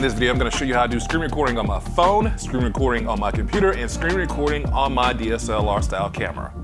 In this video, I'm gonna show you how to do screen recording on my phone, screen recording on my computer, and screen recording on my DSLR style camera.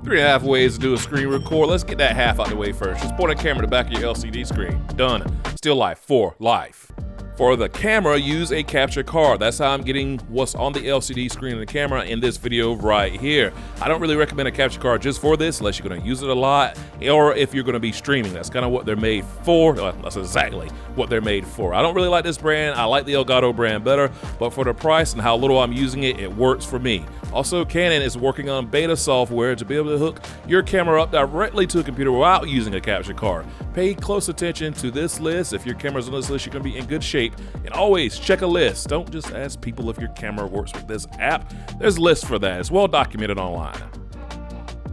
3.5 ways to do a screen record. Let's get that half out the way first. Just point a camera to the back of your LCD screen. Done. Still life for life. For the camera, use a capture card. That's how I'm getting what's on the LCD screen of the camera in this video right here. I don't really recommend a capture card just for this unless you're going to use it a lot or if you're going to be streaming. That's kind of what they're made for. That's exactly what they're made for. I don't really like this brand. I like the Elgato brand better, but for the price and how little I'm using it, it works for me. Also, Canon is working on beta software to be able to hook your camera up directly to a computer without using a capture card. Pay close attention to this list. If your camera's on this list, you're going to be in good shape. And always check a list. Don't just ask people if your camera works with this app. There's a list for that. It's well documented online.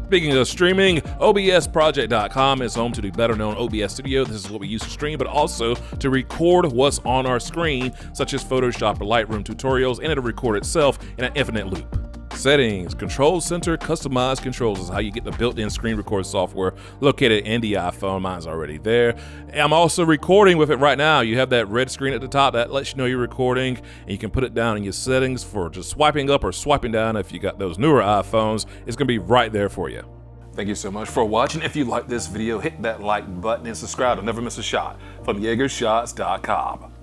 Speaking of streaming, OBSproject.com is home to the better known OBS Studio. This is what we use to stream, but also to record what's on our screen, such as Photoshop or Lightroom tutorials, and it'll record itself in an infinite loop. Settings, Control Center, Customized Controls is how you get the built-in screen record software located in the iPhone. Mine's already there. I'm also recording with it right now. You have that red screen at the top that lets you know you're recording, and you can put it down in your settings for just swiping up or swiping down. If you got those newer iPhones, it's gonna be right there for you. Thank you so much for watching. If you like this video, hit that like button and subscribe to never miss a shot from YeagerShots.com.